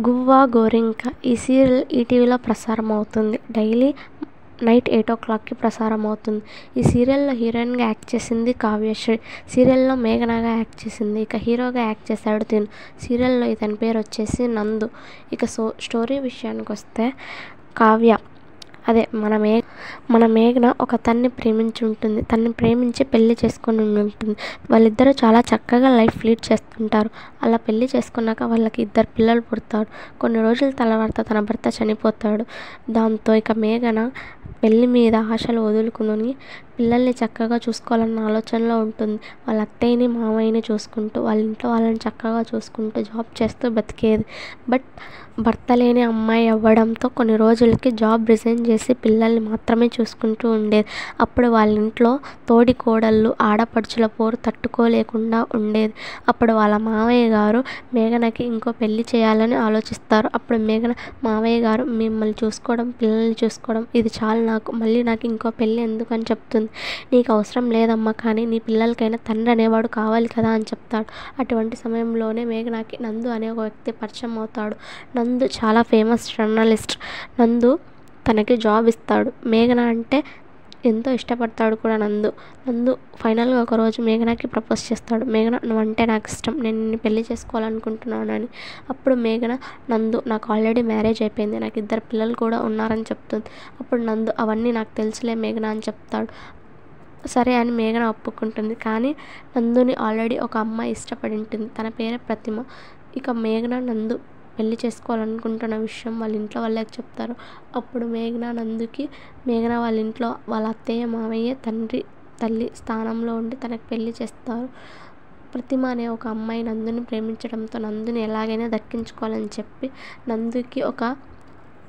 గువ్వా గోరింక ఈ సీరియల్ ఈటీవీలో ప్రసారం అవుతుంది. డైలీ నైట్ 8 o'clockకి ప్రసారం అవుతుంది. ఈ సీరియల్లో హీరోయిన్గా యాక్ట్ చేసింది కావ్యశ్రీ. సీరియల్లో మేఘనగా యాక్ట్ చేసింది. ఇక హీరోగా యాక్ట్ చేశాడు తిను. సీరియల్లో ఇతని పేరు వచ్చేసి నందు. ఇక స్టోరీ విషయానికి వస్తే కావ్య అదే మన మేఘన ఒక తన్ని ప్రేమించి ఉంటుంది. తన్ని ప్రేమించి పెళ్లి చేసుకొని ఉంటుంది. వాళ్ళిద్దరూ చాలా చక్కగా లైఫ్ లీడ్ చేస్తుంటారు. అలా పెళ్లి చేసుకున్నాక వాళ్ళకి 2 పిల్లలు పుడతారు. కొన్ని రోజుల తర్వాత తన భర్త చనిపోతాడు. దాంతో ఇక మేఘన పెళ్లి మీద ఆశలు వదులుకుని పిల్లల్ని చక్కగా చూసుకోవాలన్న ఆలోచనలో ఉంటుంది. వాళ్ళ అత్తయ్యని మామయ్యని చూసుకుంటూ వాళ్ళ ఇంట్లో వాళ్ళని చక్కగా చూసుకుంటూ జాబ్ చేస్తూ బతికేది. బట్ భర్త లేని అమ్మాయి అవ్వడంతో కొన్ని రోజులకి జాబ్ రిజైన్ చేసి పిల్లల్ని మాత్రమే చూసుకుంటూ ఉండేది. అప్పుడు వాళ్ళ ఇంట్లో తోడి కోడళ్ళు ఆడపడుచుల పోరు తట్టుకోలేకుండా ఉండేది. అప్పుడు వాళ్ళ మామయ్య గారు మేఘనకి ఇంకో పెళ్లి చేయాలని ఆలోచిస్తారు. అప్పుడు మేఘన మామయ్య గారు మిమ్మల్ని చూసుకోవడం పిల్లల్ని చూసుకోవడం ఇది చాలు మళ్ళీ నాకు ఇంకో పెళ్ళి ఎందుకు అని చెప్తుంది. నీకు అవసరం లేదమ్మా, కానీ నీ పిల్లలకైనా తండ్రి అనేవాడు కావాలి కదా అని చెప్తాడు. అటువంటి సమయంలోనే మేఘనకి నందు అనే ఒక వ్యక్తి పరిచయం అవుతాడు. నందు చాలా ఫేమస్ జర్నలిస్ట్. నందు తనకి జాబ్ ఇస్తాడు. మేఘన అంటే ఎంతో ఇష్టపడతాడు కూడా నందు. ఫైనల్గా ఒకరోజు మేఘనకి ప్రపోజ్ చేస్తాడు. మేఘన నువ్వంటే నాకు ఇష్టం, నేను నిన్ను పెళ్లి చేసుకోవాలనుకుంటున్నాను అని. అప్పుడు మేఘన నందు నాకు ఆల్రెడీ మ్యారేజ్ అయిపోయింది, నాకు 2 పిల్లలు కూడా ఉన్నారని చెప్తుంది. అప్పుడు నందు అవన్నీ నాకు తెలుసులే మేఘన అని చెప్తాడు. సరే అని మేఘన ఒప్పుకుంటుంది. కానీ నందుని ఆల్రెడీ ఒక అమ్మాయి ఇష్టపడి ఉంటుంది. తన పేరే ప్రతిమ. ఇక మేఘన నందు పెళ్లి చేసుకోవాలనుకుంటున్న విషయం వాళ్ళ ఇంట్లో వాళ్ళకి చెప్తారు. అప్పుడు మేఘన వాళ్ళ ఇంట్లో వాళ్ళ అత్తయ్య మామయ్య తండ్రి తల్లి స్థానంలో ఉండి తనకు పెళ్లి చేస్తారు. ప్రతిమ అనే ఒక అమ్మాయి నందుని ప్రేమించడంతో నందుని ఎలాగైనా దక్కించుకోవాలని చెప్పి నందుకి ఒక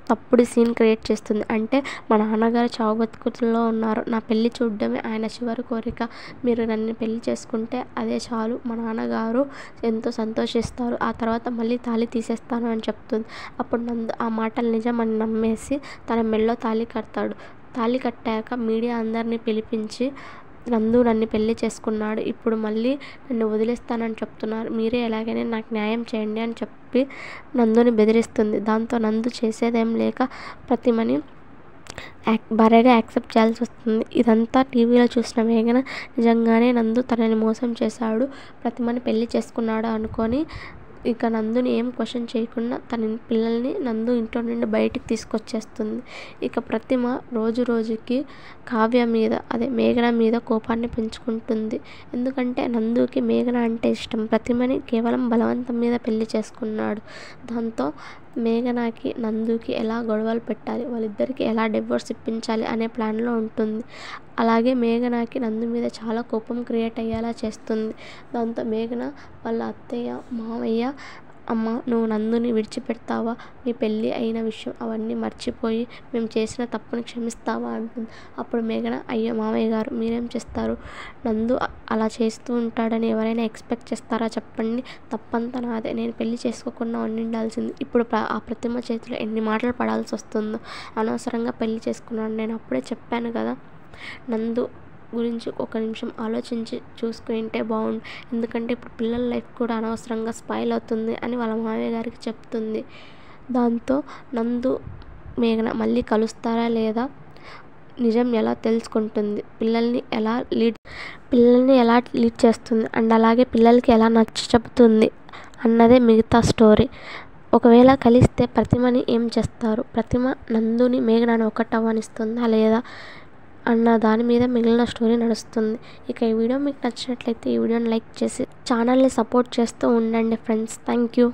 తప్పుడు సీన్ క్రియేట్ చేస్తుంది. అంటే మా నాన్నగారు చావు బతుకుల్లో ఉన్నారు, నా పెళ్లి చూడడమే ఆయన చివరి కోరిక, మీరు నన్ను పెళ్లి చేసుకుంటే అదే చాలు, మా నాన్నగారు ఎంతో సంతోషిస్తారు, ఆ తర్వాత మళ్ళీ తాళి తీసేస్తాను అని చెప్తుంది. అప్పుడు నందు ఆ మాటలు నిజం అని నమ్మేసి తన మెడలో తాళి కడతాడు. తాళి కట్టాక మీడియా అందరినీ పిలిపించి నందు నన్ను పెళ్లి చేసుకున్నాడు, ఇప్పుడు మళ్ళీ నన్ను వదిలేస్తానని చెప్తున్నారు, మీరే ఎలాగైనా నాకు న్యాయం చేయండి అని చెప్పి నందుని బెదిరిస్తుంది. దాంతో నందు చేసేదేం లేక ప్రతిమని భార్యగా యాక్సెప్ట్ చేయాల్సి వస్తుంది. ఇదంతా టీవీలో చూసిన మేఘన నిజంగానే నందు తనని మోసం చేశాడు, ప్రతిమని పెళ్లి చేసుకున్నాడు అనుకొని ఇక నందుని ఏం క్వశ్చన్ చేయకుండా తన పిల్లల్ని నందు ఇంట్లో నుండి బయటికి తీసుకొచ్చేస్తుంది. ఇక ప్రతిమ రోజు రోజుకి కావ్య మీద మేఘన మీద కోపాన్ని పెంచుకుంటుంది. ఎందుకంటే నందుకి మేఘన అంటే ఇష్టం, ప్రతిమని కేవలం బలవంతం మీద పెళ్లి చేసుకున్నాడు. దాంతో మేఘనకి నందుకి ఎలా గొడవలు పెట్టాలి, వాళ్ళిద్దరికి ఎలా డివోర్స్ ఇప్పించాలి అనే ప్లాన్లో ఉంటుంది. అలాగే మేఘనకి నందు మీద చాలా కోపం క్రియేట్ అయ్యేలా చేస్తుంది. దాంతో మేఘన వాళ్ళ అత్తయ్య మామయ్య అమ్మ నువ్వు నందుని విడిచిపెడతావా, మీ పెళ్ళి అయిన విషయం అవన్నీ మర్చిపోయి మేము చేసిన తప్పుని క్షమిస్తావా అంటుంది. అప్పుడు మేఘన అయ్యో మామయ్య గారు మీరేం చేస్తారు, నందు అలా చేస్తూ ఉంటాడని ఎవరైనా ఎక్స్పెక్ట్ చేస్తారా చెప్పండి, తప్పంతా నాదే, నేను పెళ్లి చేసుకోకుండా ఉండాల్సింది, ఇప్పుడు ఆ ప్రతిమ చేతిలో ఎన్ని మాటలు పడాల్సి వస్తుందో, అనవసరంగా పెళ్లి చేసుకున్నాను, నేను అప్పుడే చెప్పాను కదా, నందు గురించి ఒక నిమిషం ఆలోచించి చూసుకుంటే బాగుండు, ఎందుకంటే ఇప్పుడు పిల్లల లైఫ్ కూడా అనవసరంగా స్పాయిల్ అవుతుంది అని వాళ్ళ మామయ్య గారికి చెప్తుంది. దాంతో నందు మేఘన మళ్ళీ కలుస్తారా లేదా, నిజం ఎలా తెలుసుకుంటుంది, పిల్లల్ని ఎలా లీడ్ చేస్తుంది అండ్ అలాగే పిల్లలకి ఎలా చెప్తుంది అన్నదే మిగతా స్టోరీ. ఒకవేళ కలిస్తే ప్రతిమని ఏం చేస్తారు, ప్రతిమ నందుని మేఘనని ఒకటవ్వనిస్తుందా లేదా అన్న దాని మీద మిగిలిన స్టోరీ నడుస్తుంది. ఇక ఈ వీడియో మీకు నచ్చినట్లయితే ఈ వీడియోని లైక్ చేసి ఛానల్ని సపోర్ట్ చేస్తూ ఉండండి ఫ్రెండ్స్. Thank you.